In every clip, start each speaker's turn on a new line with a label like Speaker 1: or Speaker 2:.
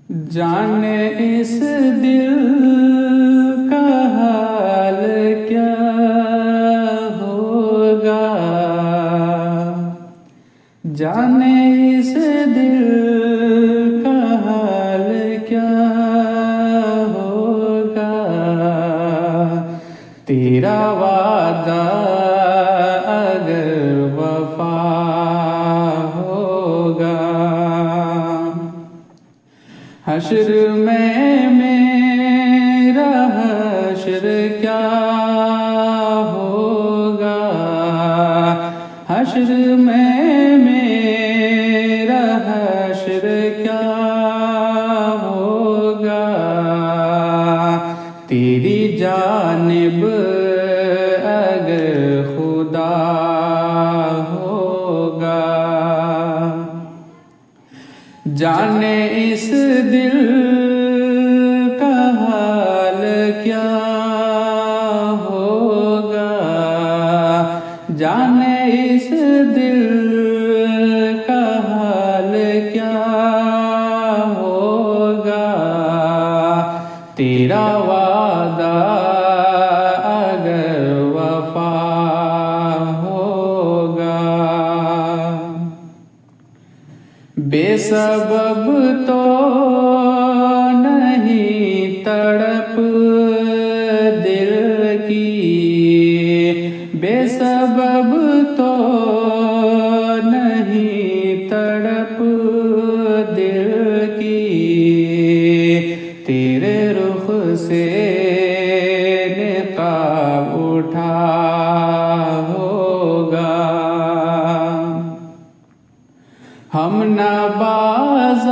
Speaker 1: जाने इस दिल का हाल क्या होगा, जाने इस दिल का हाल क्या होगा। तेरा वादा अगर वफा होगा, हश्र में मेरा हश्र क्या होगा, हश्र में मेरा हश्र क्या होगा। तेरी जानिब अगर खुदा होगा, जाने इस दिल का हाल क्या होगा, जाने इस दिल का हाल क्या होगा। तेरा वादा अगर वफा होगा, बेसबब तो नहीं तड़प दिल की, बेसबब तो नहीं तड़प दिल की। तेरे रुख से निकाब उठा होगा, हम न बाज़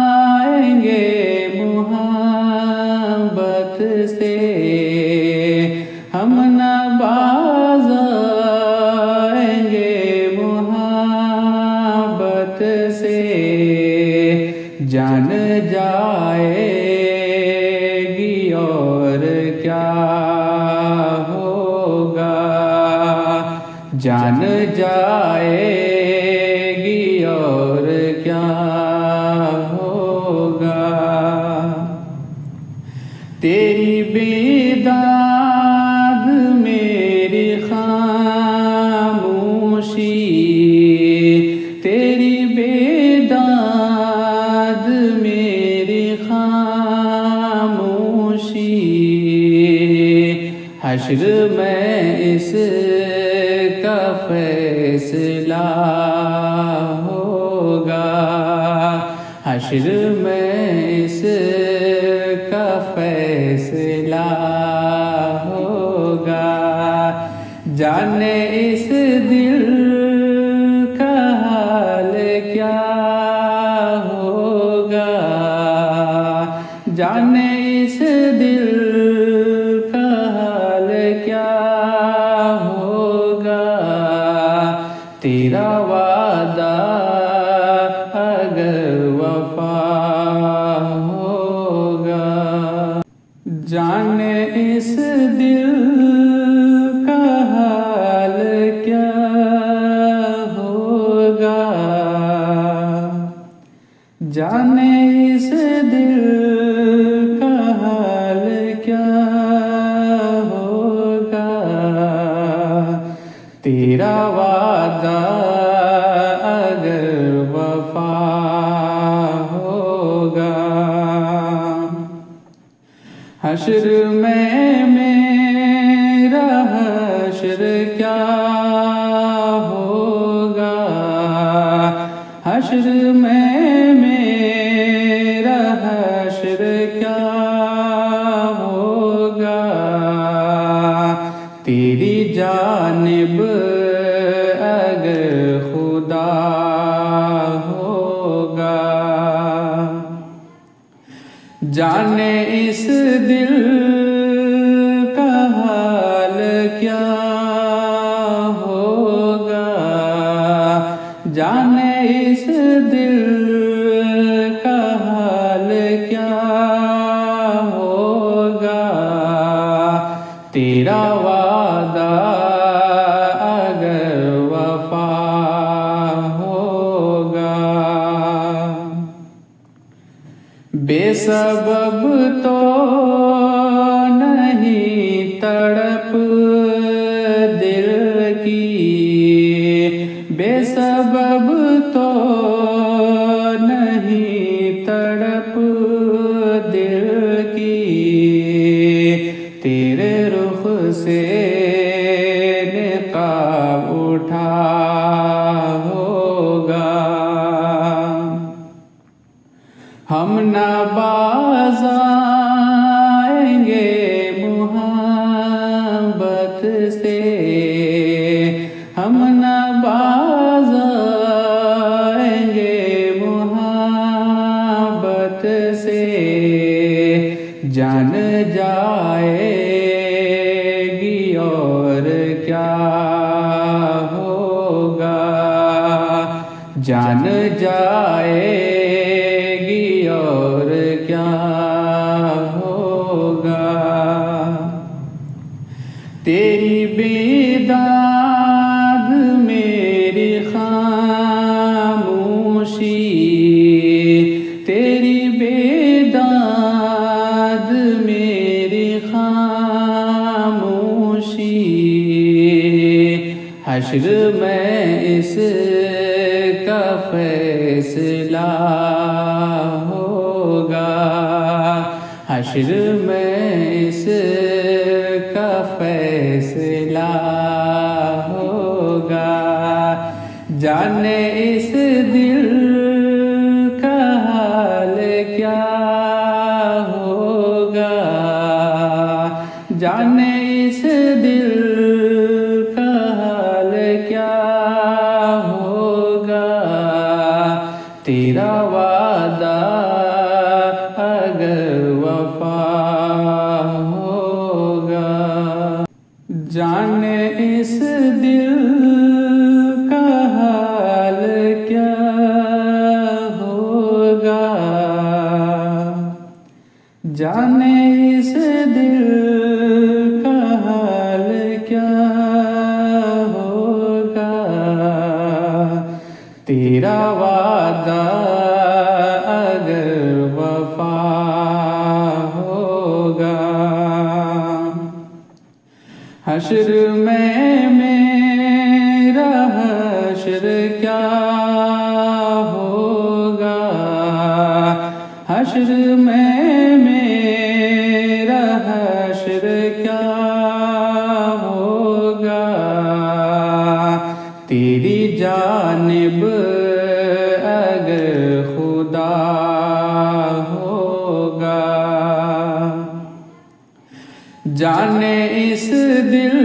Speaker 1: आएंगे मोहब्बत से, हम न बाज़ आएंगे मोहब्बत से। जान जाएगी और क्या होगा, जान जाएगी और क्या होगा। तेरी बेदाग मेरी खामोशी, तेरी बेदाग मेरी खामोशी। हश्र में इस का फैसला होगा, हश्र में इस का फैसला होगा। जाने इस दिल का हाल क्या होगा, जाने इस दिल का हाल क्या होगा। तेरा वादा अगर वफा होगा, जाने इस दिल का हाल क्या होगा, जाने इस दिल का हाल क्या होगा। तेरा वादा अगर वफा होगा, हश्र में मेरा हश्र क्या होगा, हश्र में मेरा हश्र क्या होगा। तेरी जानिब अगर खुदा होगा, जाने इस दिल का हाल क्या होगा, जाने इस दिल का हाल क्या होगा। तेरा वादा अगर वफा होगा, बेसबब तो नहीं तड़प दिल की, बेसबब तो नहीं तड़प दिल की, तेरे रुख से निकाब उठा होगा। हम न बाज़ आएंगे मोहब्बत से, हम न बाज़ आएंगे मोहब्बत से, जान जाएगी और क्या होगा, जान जाएगी और क्या होगा। तेरी बेदाग मेरी खामोशी, तेरी बेदाग मेरी खामोशी, हश्र में इसका फैसला होगा, हश्र में इसका फैसला होगा। जाने इस दिल का हाल क्या होगा, जाने इस दिल का हाल क्या होगा। तेरा वादा अगर वफा होगा, जाने इस दिल का हाल क्या होगा, जाने इस दिल का हाल क्या होगा। तेरा वादा अगर वफा होगा, हश्र में मेरा हश्र क्या होगा, हश्र में मेरा हश्र क्या होगा। तेरी जानिब अगर खुदा होगा, जाने इस दिल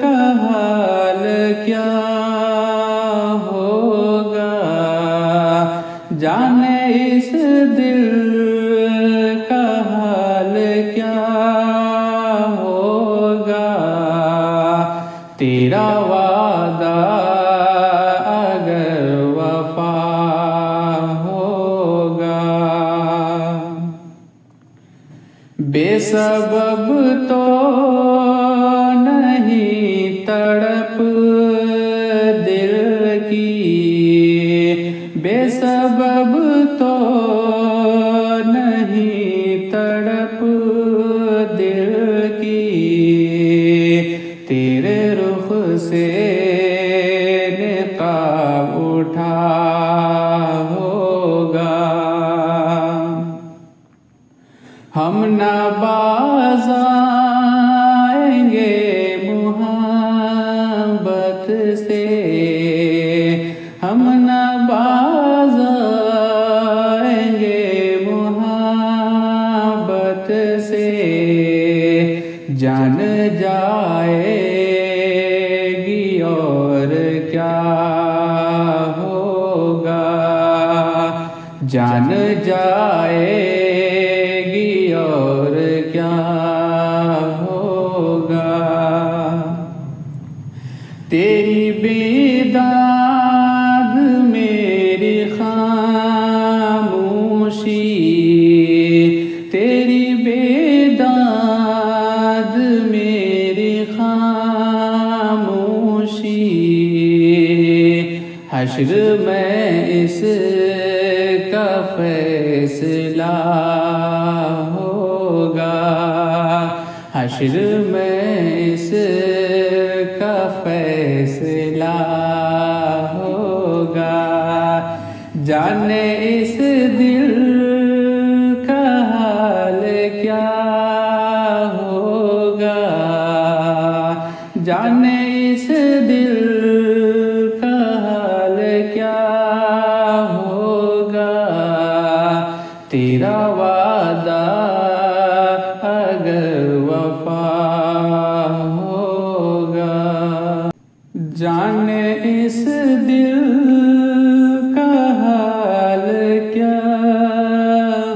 Speaker 1: का हाल क्या होगा, जाने इस दिल का हाल क्या होगा। तेरा वादा अगर वफा होगा, बेसबब तो नहीं तड़प दिल की, बेसबब तो नहीं तड़प दिल की, तेरे रुख से निकाब उठा होगा। हम न बाज़ आएंगे मोहब्बत से, हम न बाज़ आएंगे मोहब्बत से, जान जाएगी और क्या होगा, जान जाएगी और क्या होगा। तेरी बेदाग मेरी खामोशी, तेरी बेदाग मेरी खामोशी, हश्र में इसका फैसला होगा, हश्र में इसका फैसला होगा। जाने इस दिल का हाल क्या होगा, जाने इस दिल का हाल क्या होगा। तेरा वादा अगर वफा होगा, जाने इस दिल का हाल क्या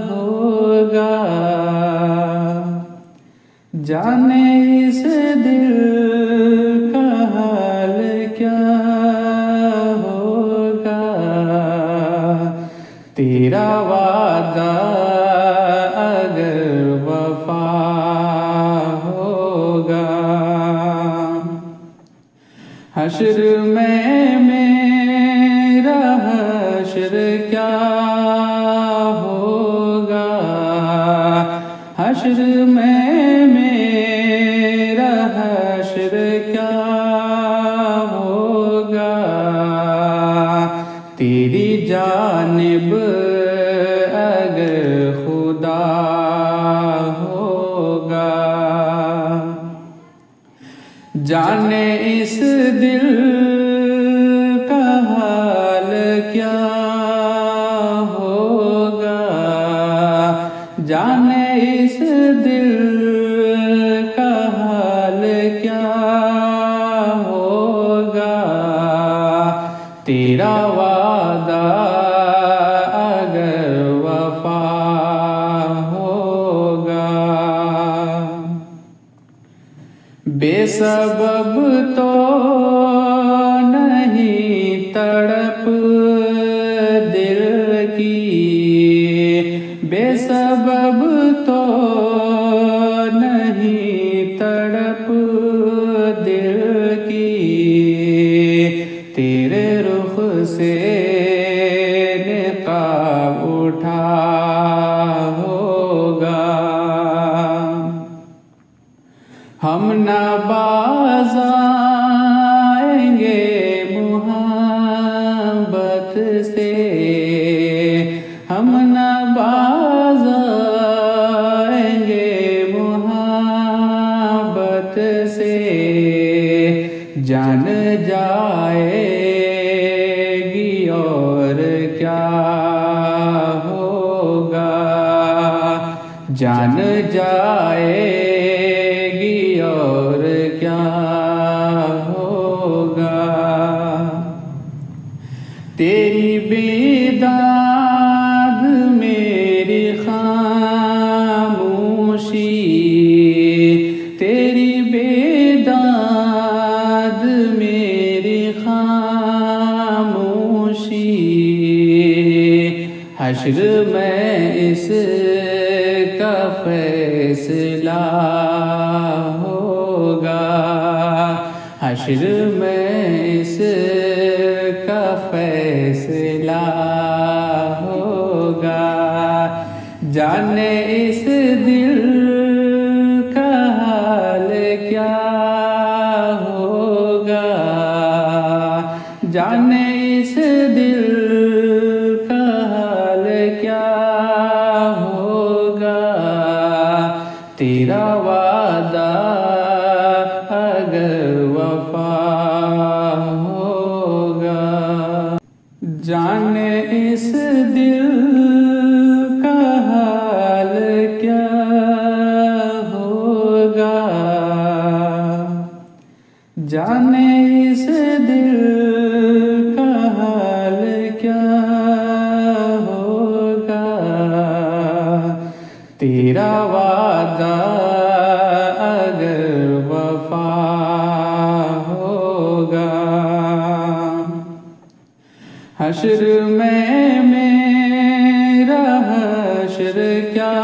Speaker 1: होगा, जाने इस दिल का हाल क्या होगा। तेरा वादा अगर वफा होगा, हश्र में मेरा हश्र क्या होगा, हश्र में मेरा हश्र क्या होगा। तेरी जानिब अगर खुदा होगा, जाने इस दिल का हाल क्या होगा, जाने इस दिल का हाल क्या होगा। तेरा वादा अगर वफा होगा, बेसबब तो नहीं तड़प दिल की, बेसबब तो नहीं तड़प दिल की। तेरे रुख से निकाब उठा होगा, हम न बाज़ आएंगे मोहब्बत से, हम न बाज़ आएंगे मोहब्बत से। जान जाएगी और क्या होगा, जान जाएगी और क्या होगा। तेरी बेदाग मेरी खामोशी, तेरी बेदाग मेरी खामोशी। हश्र में इसका फैसला होगा, हश्र में इसका फैसला होगा। जाने इस दिल का हाल क्या होगा, जाने इस दिल का हाल क्या होगा। तेरा वादा अगर वफा होगा, जाने इस दिल का हाल क्या होगा, जाने इस दिल का हाल क्या होगा। तेरा वादा अगर वफा होगा, हश्र में मेरा हश्र क्या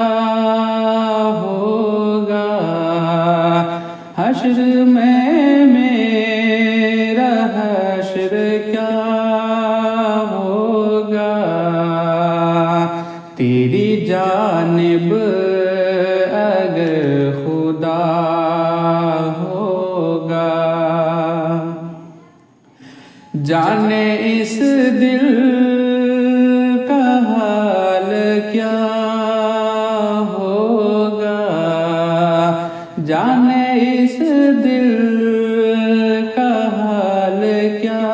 Speaker 1: होगा, हश्र में मेरा हश्र क्या होगा। तेरी जानिब अगर खुदा होगा। जाने इस दिल का हाल क्या होगा, जाने इस दिल का हाल क्या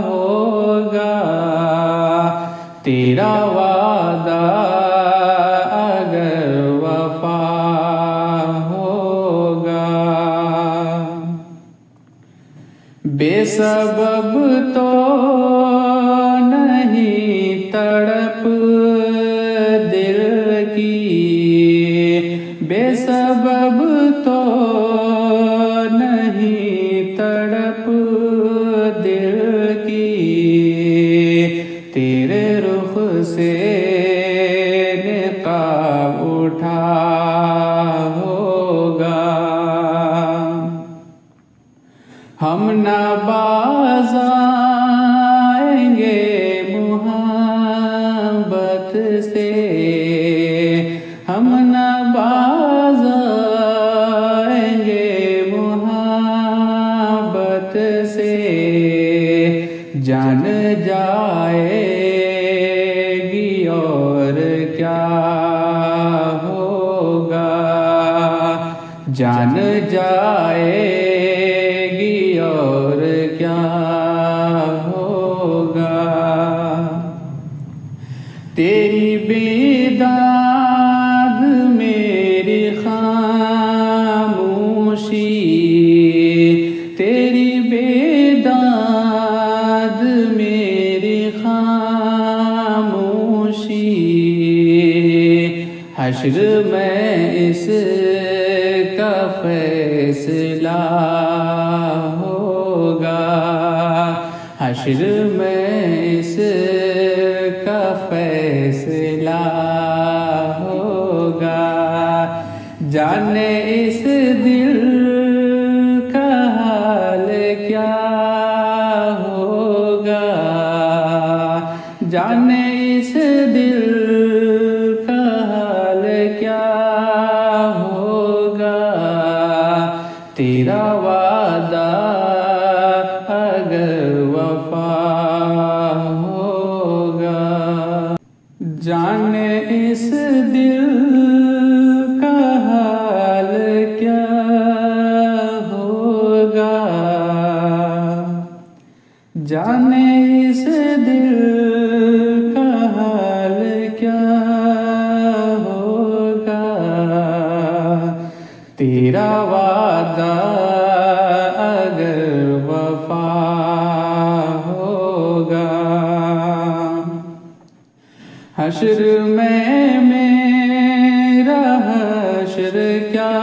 Speaker 1: होगा। तेरा वादा अगर वफा होगा। बेसबब तो नहीं तड़प दिल की, बेसबब तो नहीं तड़प दिल की। तेरे रुख से निकाब उठा होगा। हम न बाज़ आएंगे मोहब्बत से, हम न बाज़ आएंगे मोहब्बत से। जान जाएगी और क्या होगा, जान जाएगी और क्या होगा। तेरी बेदाग मेरी खामोशी, तेरी बेदाग मेरी खामोशी। हश्र में इसका फैसला होगा, हश्र में इसका फैसला होगा। जाने इस दिल का हाल क्या होगा, जाने इस दिल का हाल क्या होगा। तेरा वादा अगर वफा होगा। जाने इस दिल का हाल क्या होगा, जाने इस दिल का हाल क्या होगा। तेरा वादा अगर वफा होगा। हश्र में मेरा हश्र क्या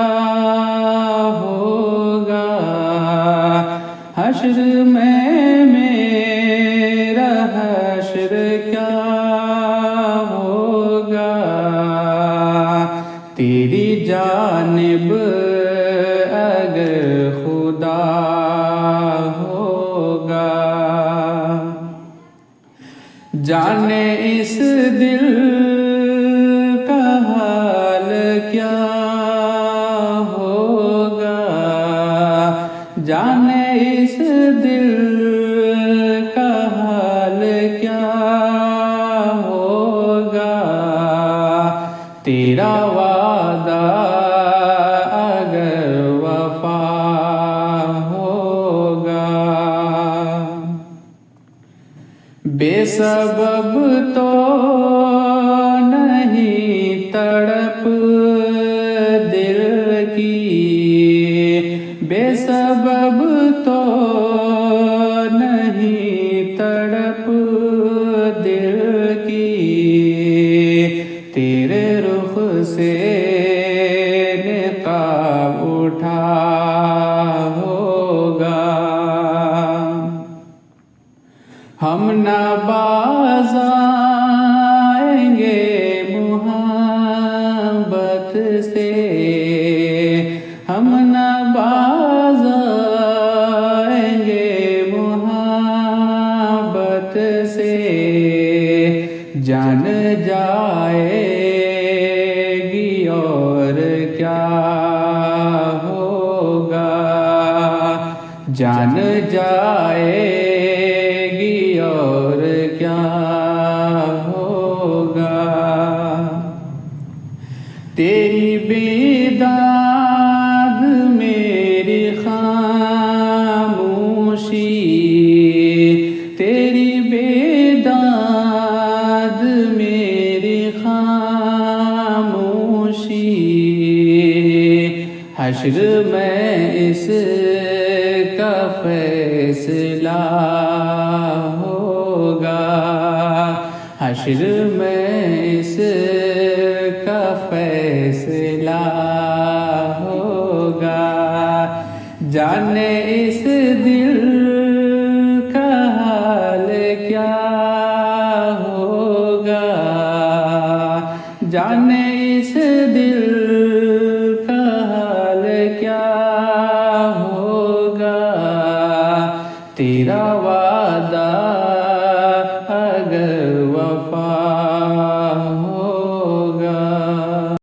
Speaker 1: होगा, हश्र में मेरा हश्र क्या होगा। तेरी जानिब अगर खुदा होगा। जाने इस दिल का हाल क्या होगा, जाने इस दिल का हाल क्या होगा। तेरा वादा अगर वफा होगा। बेसबब तो नहीं तड़प दिल की, बेसबब तो नहीं तड़प दिल की। तेरे रुख से निकाब उठा होगा। हम न बाज़ आएंगे मोहब्बत से, हम न बाज़ आएंगे मोहब्बत से। जान जा जान जाएगी और क्या होगा। तेरी बेदाग मेरी खामोशी, तेरी बेदाग मेरी खामोशी, हश्र में इसका फैसला होगा। हश्र में इसका फैसला होगा। जाने इस दिल का हाल क्या होगा। जाने इस दिल का हाल क्या होगा। तेरा वादा अगर